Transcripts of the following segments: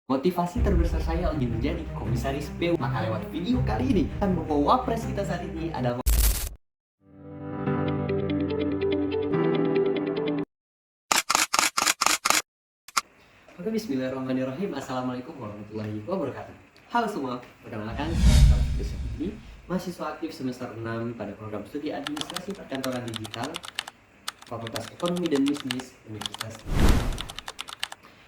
Motivasi terbesar saya ingin menjadi komisaris BUMN. Maka lewat video kali ini akan membawa wapres kita saat ini adalah Oke, bismillahirrahmanirrahim. Assalamualaikum warahmatullahi wabarakatuh. Halo semua, perkenalkan saya Alif ini, mahasiswa aktif semester 6 pada program studi administrasi perkantoran digital Fakultas Ekonomi dan Bisnis Universitas.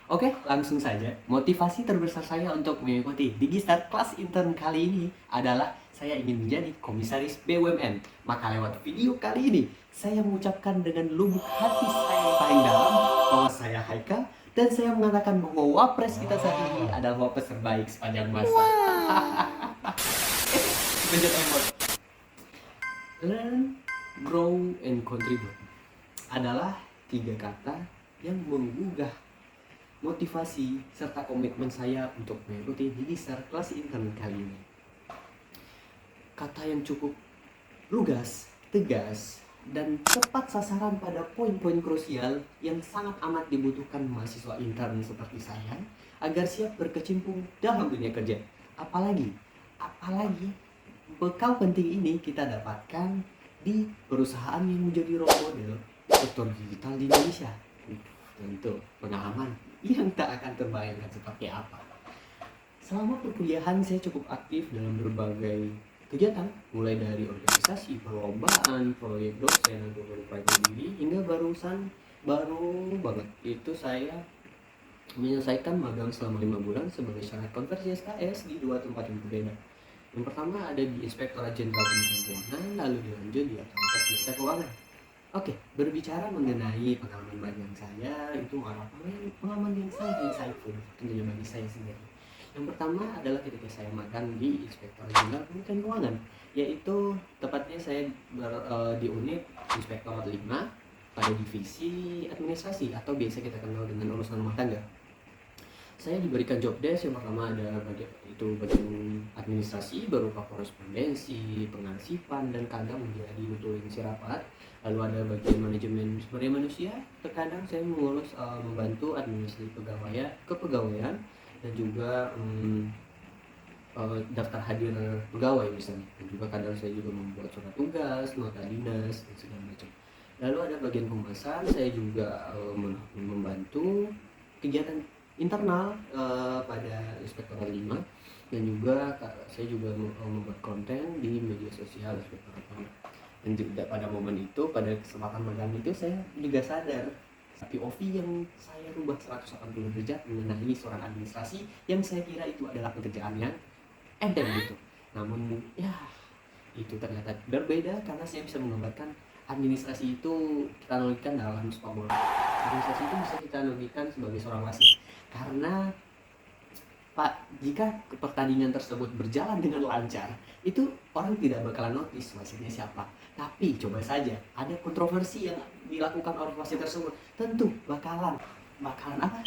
Oke, langsung saja. Motivasi terbesar saya untuk mengikuti Digistar kelas intern kali ini adalah saya ingin menjadi komisaris BUMN. Maka lewat video kali ini, saya mengucapkan dengan lubuk hati saya yang paling dalam bahwa saya Haika dan saya mengatakan bahwa wapres kita saat ini adalah wapres terbaik sepanjang masa. Benjot emot. Learn, grow, and contribute adalah 3 kata yang menggugah motivasi serta komitmen saya untuk mengikuti Digistar kelas intern kali ini. Kata yang cukup lugas, tegas, dan tepat sasaran pada poin-poin krusial yang sangat amat dibutuhkan mahasiswa intern seperti saya agar siap berkecimpung dalam dunia kerja. Apalagi bekal penting ini kita dapatkan di perusahaan yang menjadi role model sektor digital di Indonesia. Tentu pengalaman yang tak akan terbayangkan seperti apa. Selama perkuliahan saya cukup aktif dalam berbagai kegiatan, mulai dari organisasi, perlombaan, proyek dosen atau proyek mandiri, hingga baru banget itu saya menyelesaikan magang selama 5 bulan sebagai syarat konversi SKS di 2 tempat yang berbeda. Yang pertama ada di Inspektorat Jenderal Kementerian Keuangan, lalu dilanjut di Otoritas Jasa Keuangan. Oke, berbicara mengenai pengalaman magang saya, itu pengalaman yang sangat insightful tentunya bagi saya sendiri. Yang pertama adalah ketika saya magang di Inspektorat Jenderal Kementerian Keuangan, yaitu tepatnya saya di unit Inspektorat 5 pada divisi administrasi atau biasa kita kenal dengan urusan rumah tangga. Saya diberikan job desk yang pertama ada bagian administrasi berupa korespondensi, pengarsipan, dan kadang menjadi nutulin isi rapat. Lalu ada bagian manajemen sumber daya manusia, terkadang saya mengurus membantu administrasi kepegawaian dan juga daftar hadir pegawai misalnya. Dan juga kadang saya juga membuat surat tugas, nota dinas, dan segala macam. Lalu ada bagian pembahasan, saya juga membantu kegiatan internal pada Inspektorat 5 dan juga saya juga membuat konten di media sosial Inspektorat 5. Dan juga pada momen itu, pada kesempatan magang itu, saya juga sadar POV yang saya rubah 180 derajat mengenai seorang administrasi yang saya kira itu adalah pekerjaan yang enteng gitu. Namun ya itu ternyata berbeda karena saya bisa menggambarkan administrasi itu kita analogikan dalam sepak bola. Administrasi itu bisa kita analogikan sebagai seorang wasit. Karena jika pertandingan tersebut berjalan dengan lancar, itu orang tidak bakalan notice wasitnya siapa. Tapi coba saja ada kontroversi yang dilakukan oleh wasit tersebut, tentu bakalan apa?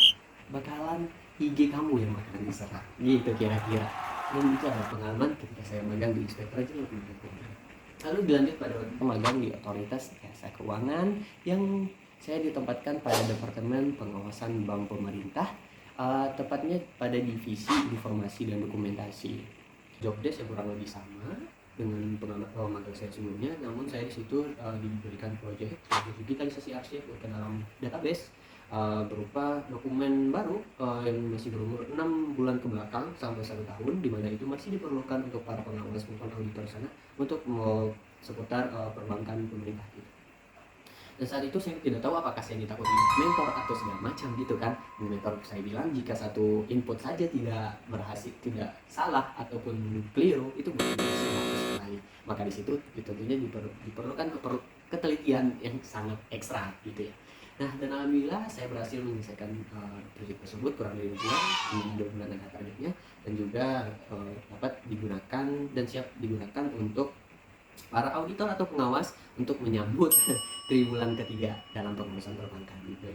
Bakalan IG kamu yang bakalan diserang. Gitu kira-kira. Dan itu adalah pengalaman ketika saya magang di Inspektorat Jenderal Kementerian Keuangan. Lalu dilanjut pada magang di Otoritas Jasa Keuangan yang saya ditempatkan pada Departemen Pengawasan Bank Pemerintah, tepatnya pada divisi informasi dan dokumentasi. Job desk yang kurang lebih sama dengan pengalaman magang saya sebelumnya, namun saya di situ diberikan proyek digitalisasi arsip ke dalam database berupa dokumen baru yang masih berumur 6 bulan ke belakang sampai 1 tahun, di mana itu masih diperlukan untuk para pengawas maupun auditor sana untuk seputar perbankan pemerintah gitu. Dan saat itu saya tidak tahu apakah saya ditakuti mentor atau segala macam gitu kan. Mentor saya bilang jika satu input saja tidak berhasil, tidak salah ataupun keliru, itu bukan sekali. Maka di situ tentunya diperlukan ketelitian yang sangat ekstra gitu ya. Nah, dan alhamdulillah saya berhasil menyelesaikan proyek tersebut kurang dari 2 bulan, di 2 bulan ada targetnya, dan juga dapat digunakan dan siap digunakan untuk para auditor atau pengawas untuk menyambut triwulan ketiga dalam pengurusan perbankan gitu.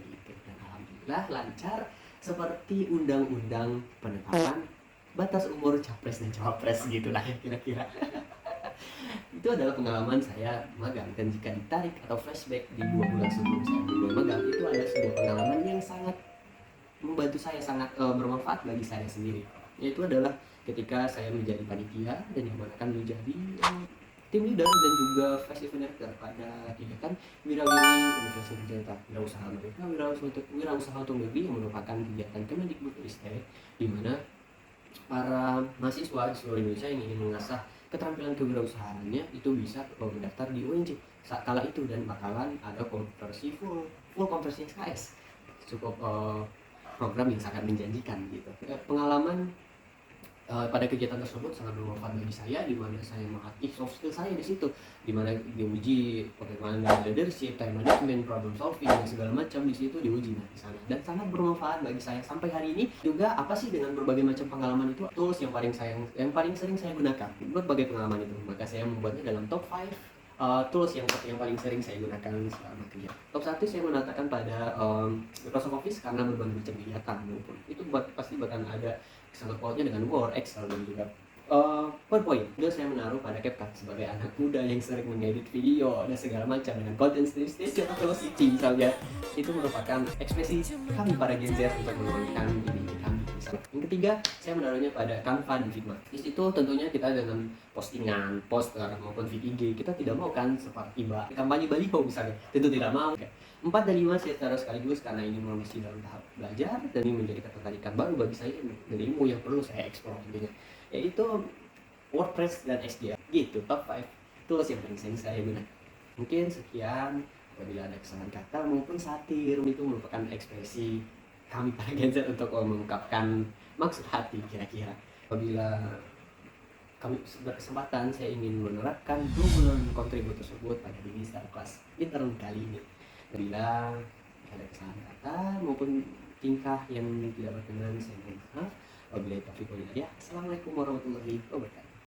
Dan alhamdulillah lancar seperti undang-undang penetapan batas umur capres dan cawapres gitulah ya kira-kira. Itu adalah pengalaman saya magang, dan jika ditarik atau flashback di 2 bulan sebelum saya mulai magang, itu adalah sebuah pengalaman yang sangat membantu saya sangat bermanfaat bagi saya sendiri. Yaitu adalah ketika saya menjadi panitia dan yang mana akan menjadi tim leader dan juga festival director pada kegiatan Wirawiri Universitas Digital Wirausaha Merdeka Wirausaha untuk Negeri yang merupakan kegiatan Kemendikbudristek di mana para mahasiswa di seluruh Indonesia yang ingin mengasah keterampilan kewirausahaannya itu bisa mendaftar di UNJ saat kala itu, dan bakalan ada konversi full konversi SKS. Cukup program yang sangat menjanjikan gitu. Pengalaman pada kegiatan tersebut sangat bermanfaat bagi saya, di mana saya melatih soft skill saya di situ, di mana diuji bagaimana leadership, time management, problem solving dan segala macam di situ diuji di sana, dan sangat bermanfaat bagi saya sampai hari ini. Juga apa sih, dengan berbagai macam pengalaman itu, tools yang paling sering saya gunakan berbagai pengalaman itu, maka saya membuatnya dalam top 5 tools yang paling sering saya gunakan selama kerja. Top 1 saya menatakan pada Microsoft Office karena berbagai macam kegiatan maupun itu pasti bahkan ada sangkut pautnya dengan Word, Excel dan juga PowerPoint. Juga saya menaruh pada CapCut sebagai anak muda yang sering mengedit video dan segala macam dengan content stage atau velocity misalnya. Itu merupakan ekspresi kami para Gen Z untuk menuangkan ini kami. Yang ketiga, saya menaruhnya pada Canva dan Figma. Di situ tentunya kita dengan postingan, poster maupun VPG, kita tidak mau kan seperti kampanye baliho misalnya, tentu tidak mau. 4 dan 5 saya taruh sekaligus karena ini masih dalam tahap belajar dan ini menjadi ketertarikan baru bagi saya dan ilmu yang perlu saya eksplor tentunya, yaitu WordPress dan SDA. Gitu, top 5 tools yang paling sering saya gunakan. Mungkin sekian. Apabila ada kesalahan kata maupun satir, itu merupakan ekspresi kami para Gen Z untuk mengungkapkan maksud hati kira-kira. Apabila kami berkesempatan, saya ingin menerapkan 2 bulan kontribut tersebut pada diri secara kelas intern kali ini. Bila ada kesalahan kata maupun tingkah yang tidak berkenan, saya mohon maaf. Wabillahi taufiq wal hidayah. Assalamualaikum warahmatullahi wabarakatuh.